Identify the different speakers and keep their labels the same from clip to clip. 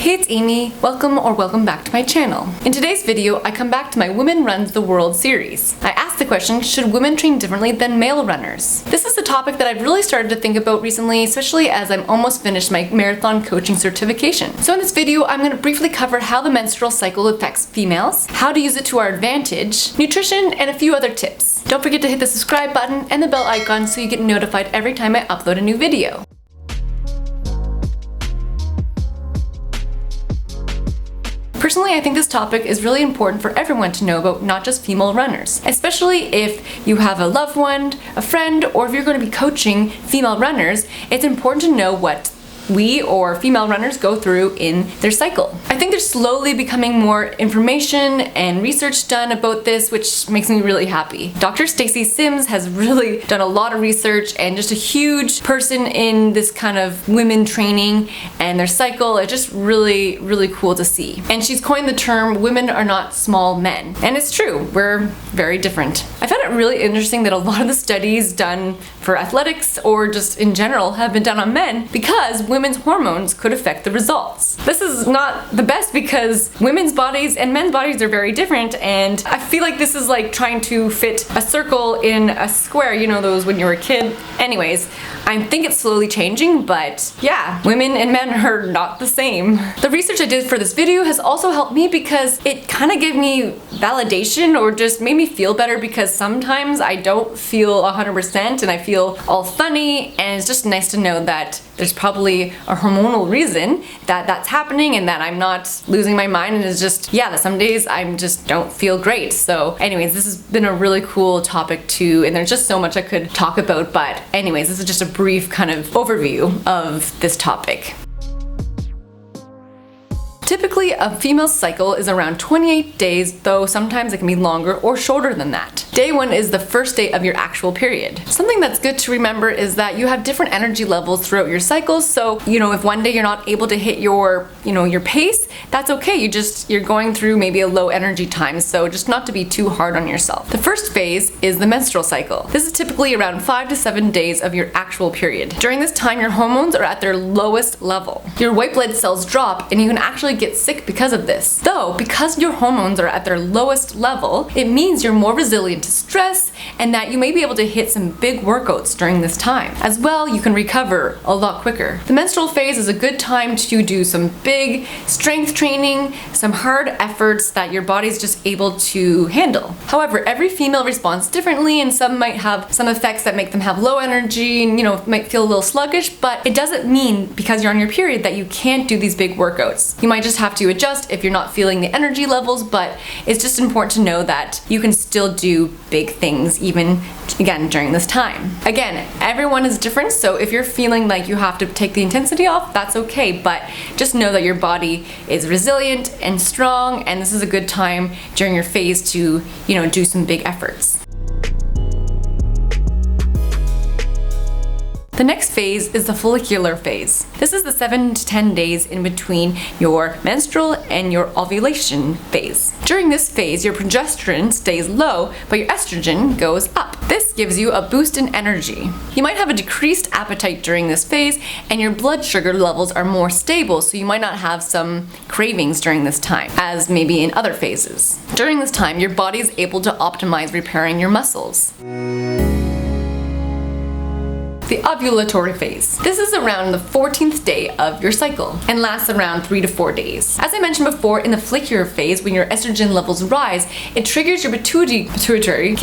Speaker 1: Hey, it's Amy. Welcome back to my channel. In today's video, I come back to my Women Runs the World series. I asked the question, should women train differently than male runners? This is a topic that I've really started to think about recently, especially as I'm almost finished my marathon coaching certification. So in this video, I'm going to briefly cover how the menstrual cycle affects females, how to use it to our advantage, nutrition, and a few other tips. Don't forget to hit the subscribe button and the bell icon so you get notified every time I upload a new video. Personally, I think this topic is really important for everyone to know about, not just female runners. Especially if you have a loved one, a friend, or if you're going to be coaching female runners, it's important to know what we or female runners go through in their cycle. I think there's slowly becoming more information and research done about this, which makes me really happy. Dr. Stacy Sims has really done a lot of research and just a huge person in this kind of women training and their cycle. It's just really, really cool to see. And she's coined the term, women are not small men. And it's true, we're very different. I found it really interesting that a lot of the studies done for athletics or just in general have been done on men because women's hormones could affect the results. This is not the best because women's bodies and men's bodies are very different, and I feel like this is like trying to fit a circle in a square, you know those when you were a kid. Anyways, I think it's slowly changing, but yeah, women and men are not the same. The research I did for this video has also helped me because it kind of gave me validation or just made me feel better, because sometimes I don't feel 100% and I feel all funny, and it's just nice to know that there's probably a hormonal reason that that's happening and that I'm not losing my mind, and it's just, yeah, that some days I just don't feel great. So anyways, this has been a really cool topic too, and there's just so much I could talk about, but anyways, this is just a brief kind of overview of this topic. Typically, a female's cycle is around 28 days, though sometimes it can be longer or shorter than that. Day 1 is the first day of your actual period. Something that's good to remember is that you have different energy levels throughout your cycles, so, if one day you're not able to hit your pace, that's okay. You're going through maybe a low energy time, so just not to be too hard on yourself. The first phase is the menstrual cycle. This is typically around 5 to 7 days of your actual period. During this time, your hormones are at their lowest level. Your white blood cells drop, and you can actually get sick because of this. Though, because your hormones are at their lowest level, it means you're more resilient to stress and that you may be able to hit some big workouts during this time. As well, you can recover a lot quicker. The menstrual phase is a good time to do some big strength training, some hard efforts that your body's just able to handle. However, every female responds differently, and some might have some effects that make them have low energy and might feel a little sluggish, but it doesn't mean because you're on your period that you can't do these big workouts. You might just have to adjust if you're not feeling the energy levels, but it's just important to know that you can still do big things even again during this time. Again, everyone is different, so if you're feeling like you have to take the intensity off, that's okay, but just know that your body is resilient and strong, and this is a good time during your phase to, do some big efforts. The next phase is the follicular phase. This is the 7 to 10 days in between your menstrual and your ovulation phase. During this phase, your progesterone stays low, but your estrogen goes up. This gives you a boost in energy. You might have a decreased appetite during this phase, and your blood sugar levels are more stable, so you might not have some cravings during this time, as maybe in other phases. During this time, your body is able to optimize repairing your muscles. The ovulatory phase. This is around the 14th day of your cycle and lasts around 3 to 4 days. As I mentioned before, in the follicular phase, when your estrogen levels rise, it triggers your pituitary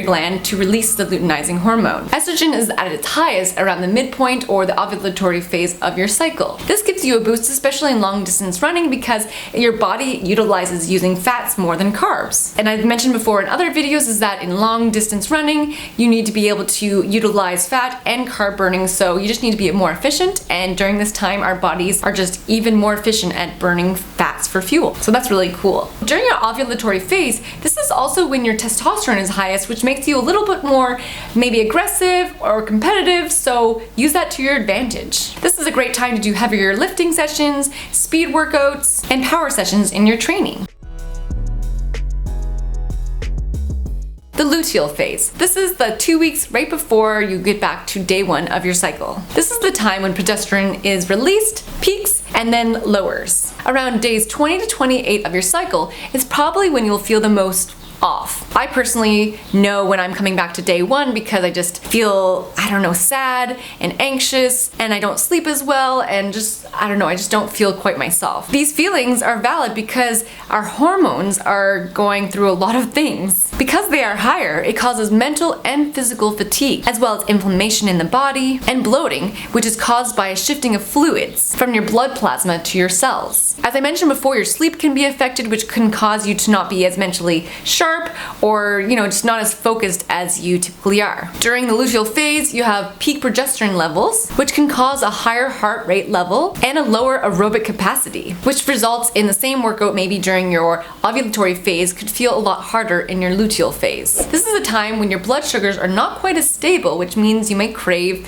Speaker 1: gland to release the luteinizing hormone. Estrogen is at its highest around the midpoint or the ovulatory phase of your cycle. This gives you a boost, especially in long distance running, because your body utilizes using fats more than carbs. And I've mentioned before in other videos is that in long distance running, you need to be able to utilize fat and carb burning, so you just need to be more efficient, and during this time our bodies are just even more efficient at burning fats for fuel. So that's really cool. During your ovulatory phase, this is also when your testosterone is highest, which makes you a little bit more maybe aggressive or competitive, so use that to your advantage. This is a great time to do heavier lifting sessions, speed workouts, and power sessions in your training. The luteal phase. This is the 2 weeks right before you get back to day 1 of your cycle. This is the time when progesterone is released, peaks, and then lowers. Around days 20 to 28 of your cycle is probably when you'll feel the most off. I personally know when I'm coming back to day 1 because I just feel, sad and anxious, and I don't sleep as well, and I just don't feel quite myself. These feelings are valid because our hormones are going through a lot of things. Because they are higher, it causes mental and physical fatigue, as well as inflammation in the body and bloating, which is caused by a shifting of fluids from your blood plasma to your cells. As I mentioned before, your sleep can be affected, which can cause you to not be as mentally sharp or, just not as focused as you typically are. During the luteal phase, you have peak progesterone levels, which can cause a higher heart rate level and a lower aerobic capacity, which results in the same workout maybe during your ovulatory phase could feel a lot harder in your luteal phase. This is a time when your blood sugars are not quite as stable, which means you might crave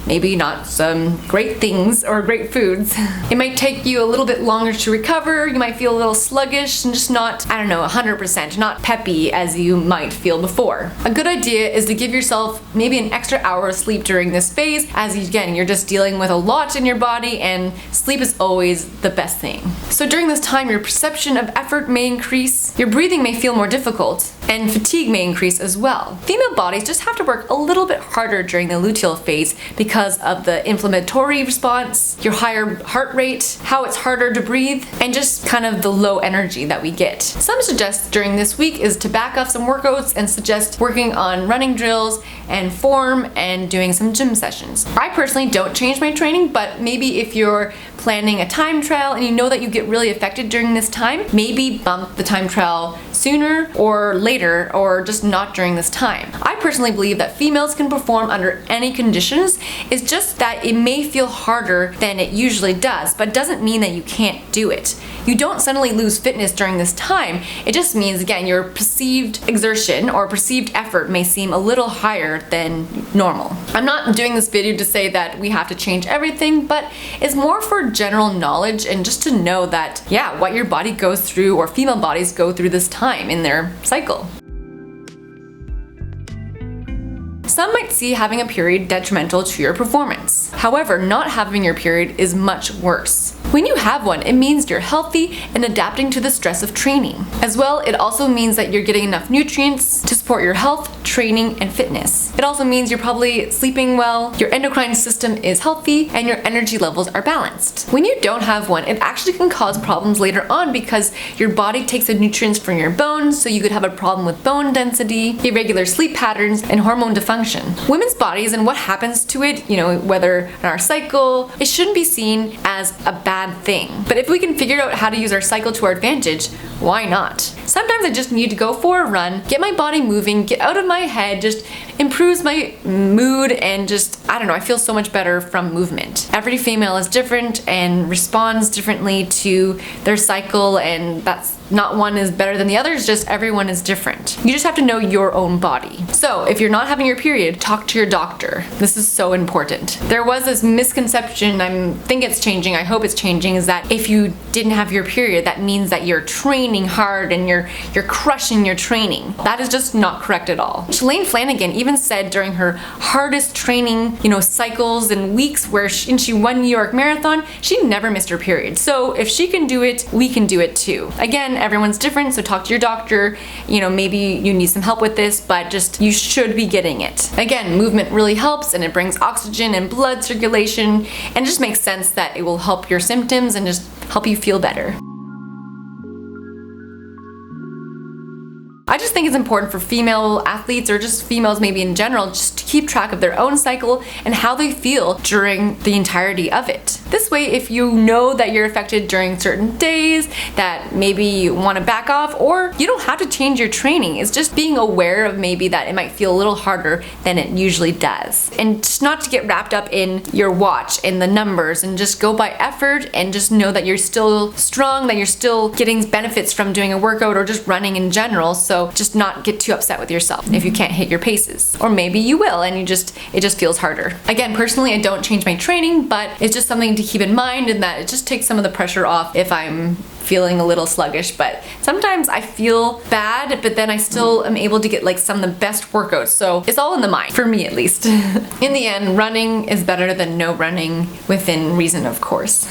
Speaker 1: maybe not some great things or great foods. It might take you a little bit longer to recover, you might feel a little sluggish and just not, 100%, not peppy as you might feel before. A good idea is to give yourself maybe an extra hour of sleep during this phase, as again, you're just dealing with a lot in your body and sleep is always the best thing. So during this time, your perception of effort may increase, your breathing may feel more difficult, and fatigue may increase as well. Female bodies just have to work a little bit harder during the luteal phase because of the inflammatory response, your higher heart rate, how it's harder to breathe, and just kind of the low energy that we get. Some suggest during this week is to back off some workouts and suggest working on running drills and form and doing some gym sessions. I personally don't change my training, but maybe if you're planning a time trial and you know that you get really affected during this time, maybe bump the time trial sooner or later, or just not during this time. I personally believe that females can perform under any conditions. It's just that it may feel harder than it usually does, but doesn't mean that you can't do it. You don't suddenly lose fitness during this time. It just means, again, your perceived exertion or perceived effort may seem a little higher than normal. I'm not doing this video to say that we have to change everything, but it's more for general knowledge and just to know that, what your body goes through, or female bodies go through this time in their cycle. Some might see having a period detrimental to your performance. However, not having your period is much worse. When you have one, it means you're healthy and adapting to the stress of training. As well, it also means that you're getting enough nutrients to support your health, training, and fitness. It also means you're probably sleeping well, your endocrine system is healthy, and your energy levels are balanced. When you don't have one, it actually can cause problems later on because your body takes the nutrients from your bones, so you could have a problem with bone density, irregular sleep patterns, and hormone dysfunction. Women's bodies and what happens to it, whether in our cycle, it shouldn't be seen as a bad thing. But if we can figure out how to use our cycle to our advantage, why not? Sometimes I just need to go for a run, get my body moving, get out of my head, just improves my mood, and I feel so much better from movement. Every female is different and responds differently to their cycle, and that's not one is better than the other, it's just everyone is different. You just have to know your own body. So if you're not having your period, talk to your doctor. This is so important. There was this misconception, I think it's changing, I hope it's changing, is that if you didn't have your period, that means that you're training hard and you're crushing your training. That is just not correct at all. Shalane Flanagan even said during her hardest training, cycles and weeks where she won New York Marathon, she never missed her period. So if she can do it, we can do it too. Again, everyone's different, so talk to your doctor. Maybe you need some help with this, but you should be getting it. Again, movement really helps, and it brings oxygen and blood circulation, and it just makes sense that it will help your symptoms and just help you feel better. I just think it's important for female athletes, or just females maybe in general, just to keep track of their own cycle and how they feel during the entirety of it. This way, if you know that you're affected during certain days, that maybe you want to back off, or you don't have to change your training. It's just being aware of maybe that it might feel a little harder than it usually does. And just not to get wrapped up in your watch and the numbers, and just go by effort, and just know that you're still strong, that you're still getting benefits from doing a workout or just running in general. So just not get too upset with yourself if you can't hit your paces. Or maybe you will and it just feels harder. Again, personally, I don't change my training, but it's just something to keep in mind, and that it just takes some of the pressure off if I'm feeling a little sluggish. But sometimes I feel bad, but then I still am able to get some of the best workouts. So it's all in the mind, for me at least. In the end, running is better than no running, within reason, of course.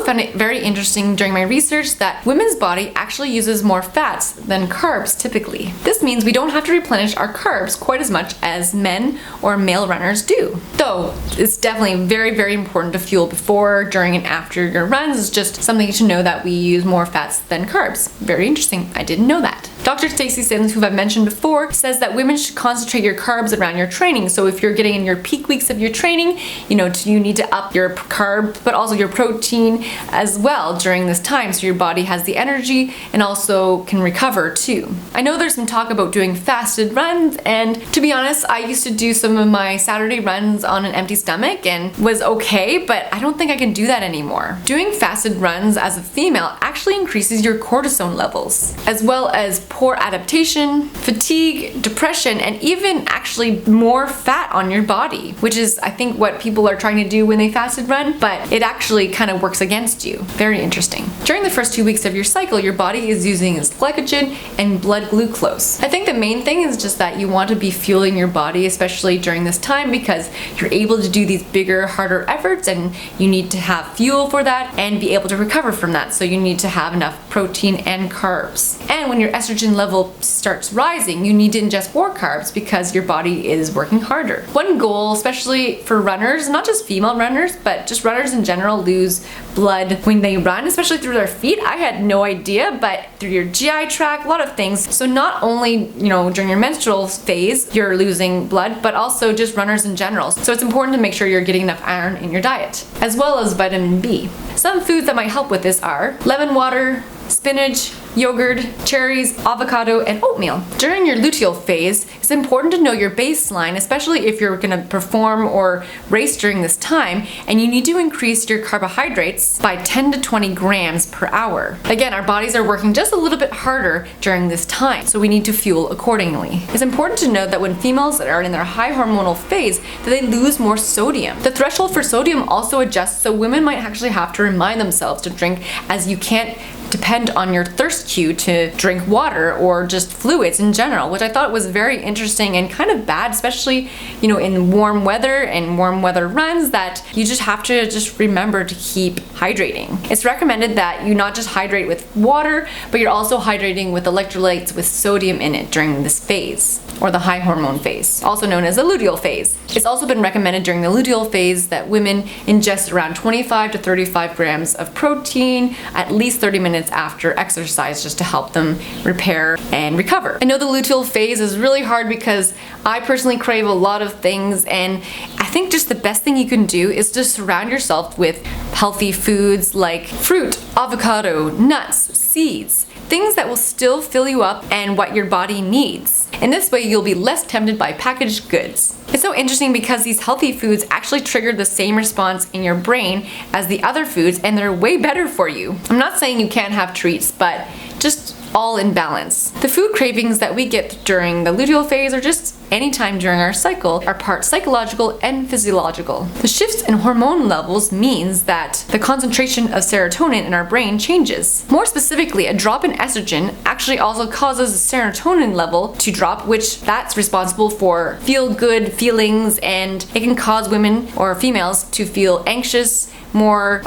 Speaker 1: found it very interesting during my research that women's body actually uses more fats than carbs typically. This means we don't have to replenish our carbs quite as much as men or male runners do. Though it's definitely very, very important to fuel before, during, and after your runs. It's just something to know that we use more fats than carbs. Very interesting. I didn't know that. Dr. Stacy Sims, who I've mentioned before, says that women should concentrate your carbs around your training. So if you're getting in your peak weeks of your training, you need to up your carbs, but also your protein as well during this time, so your body has the energy and also can recover too. I know there's some talk about doing fasted runs, and to be honest, I used to do some of my Saturday runs on an empty stomach and was okay, but I don't think I can do that anymore. Doing fasted runs as a female actually increases your cortisol levels, as well as poor adaptation, fatigue, depression, and even actually more fat on your body, which is, I think, what people are trying to do when they fasted run, but it actually kind of works against you. Very interesting. During the first 2 weeks of your cycle, your body is using its glycogen and blood glucose. I think the main thing is just that you want to be fueling your body, especially during this time, because you're able to do these bigger, harder efforts, and you need to have fuel for that and be able to recover from that. So you need to have enough protein and carbs. And when your estrogen level starts rising, you need to ingest more carbs because your body is working harder. One goal, especially for runners, not just female runners, but just runners in general, lose blood when they run, especially through their feet. I had no idea, but through your GI tract, a lot of things. So not only, during your menstrual phase, you're losing blood, but also just runners in general. So it's important to make sure you're getting enough iron in your diet, as well as vitamin B. Some foods that might help with this are lemon water, spinach, yogurt, cherries, avocado, and oatmeal. During your luteal phase, it's important to know your baseline, especially if you're going to perform or race during this time, and you need to increase your carbohydrates by 10 to 20 grams per hour. Again, our bodies are working just a little bit harder during this time, so we need to fuel accordingly. It's important to note that when females are in their high hormonal phase, that they lose more sodium. The threshold for sodium also adjusts, so women might actually have to remind themselves to drink, as you can't depend on your thirst cue to drink water or just fluids in general, which I thought was very interesting and kind of bad, especially, in warm weather and warm weather runs, that you just have to just remember to keep hydrating. It's recommended that you not just hydrate with water, but you're also hydrating with electrolytes with sodium in it during this phase, or the high hormone phase, also known as the luteal phase. It's also been recommended during the luteal phase that women ingest around 25 to 35 grams of protein at least 30 minutes after exercise, just to help them repair and recover. I know the luteal phase is really hard because I personally crave a lot of things, and I think just the best thing you can do is to surround yourself with healthy foods like fruit, avocado, nuts, seeds, things that will still fill you up and what your body needs. In this way, you'll be less tempted by packaged goods. It's so interesting because these healthy foods actually trigger the same response in your brain as the other foods, and they're way better for you. I'm not saying you can't have treats, but just all in balance. The food cravings that we get during the luteal phase, or just anytime during our cycle, are part psychological and physiological. The shifts in hormone levels means that the concentration of serotonin in our brain changes. More specifically, a drop in estrogen actually also causes the serotonin level to drop, which that's responsible for feel-good feelings, and it can cause women or females to feel anxious, more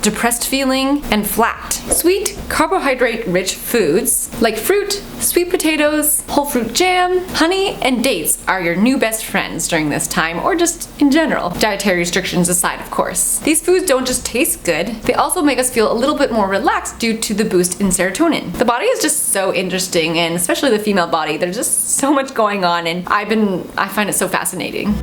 Speaker 1: depressed feeling, and flat. Sweet, carbohydrate-rich foods like fruit, sweet potatoes, whole fruit jam, honey, and dates are your new best friends during this time, or just in general. Dietary restrictions aside, of course. These foods don't just taste good, they also make us feel a little bit more relaxed due to the boost in serotonin. The body is just so interesting, and especially the female body, there's just so much going on, and I find it so fascinating.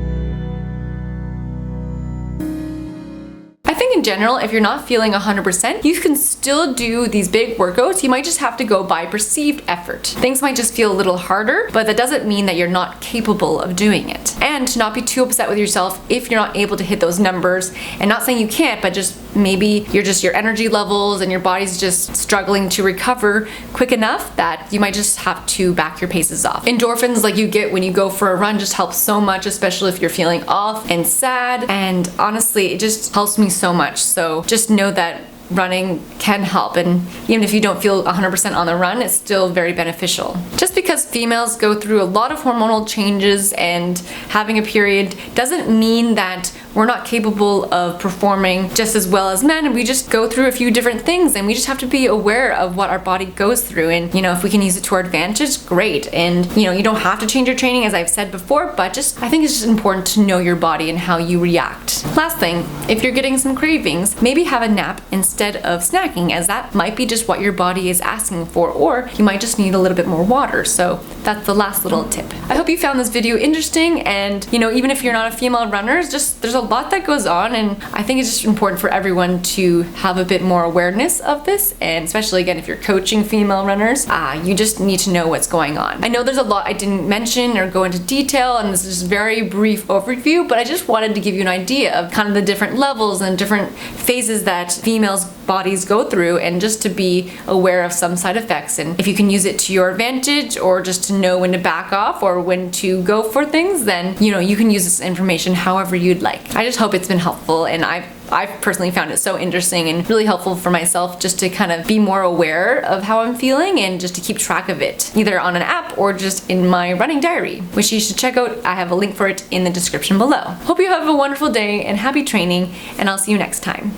Speaker 1: I think in general, if you're not feeling 100%, you can still do these big workouts. You might just have to go by perceived effort. Things might just feel a little harder, but that doesn't mean that you're not capable of doing it. And to not be too upset with yourself if you're not able to hit those numbers, and not saying you can't, but just maybe your energy levels and your body's just struggling to recover quick enough that you might just have to back your paces off. Endorphins like you get when you go for a run just help so much, especially if you're feeling off and sad, and honestly, it just helps me so much. So just know that running can help, and even if you don't feel 100% on the run, it's still very beneficial. Just because females go through a lot of hormonal changes and having a period doesn't mean that we're not capable of performing just as well as men, and we just go through a few different things, and we just have to be aware of what our body goes through. And if we can use it to our advantage, great. And you don't have to change your training, as I've said before, but I think it's just important to know your body and how you react. Last thing, if you're getting some cravings, maybe have a nap instead of snacking, as that might be just what your body is asking for, or you might just need a little bit more water. So that's the last little tip. I hope you found this video interesting, and even if you're not a female runner, there's a lot that goes on, and I think it's just important for everyone to have a bit more awareness of this, and especially again if you're coaching female runners, you just need to know what's going on. I know there's a lot I didn't mention or go into detail, and this is just a very brief overview, but I just wanted to give you an idea of kind of the different levels and different phases that females' bodies go through, and just to be aware of some side effects, and if you can use it to your advantage, or just to know when to back off or when to go for things, then you can use this information however you'd like. I just hope it's been helpful, and I've personally found it so interesting and really helpful for myself, just to kind of be more aware of how I'm feeling and just to keep track of it, either on an app or just in my running diary, which you should check out. I have a link for it in the description below. Hope you have a wonderful day and happy training, and I'll see you next time.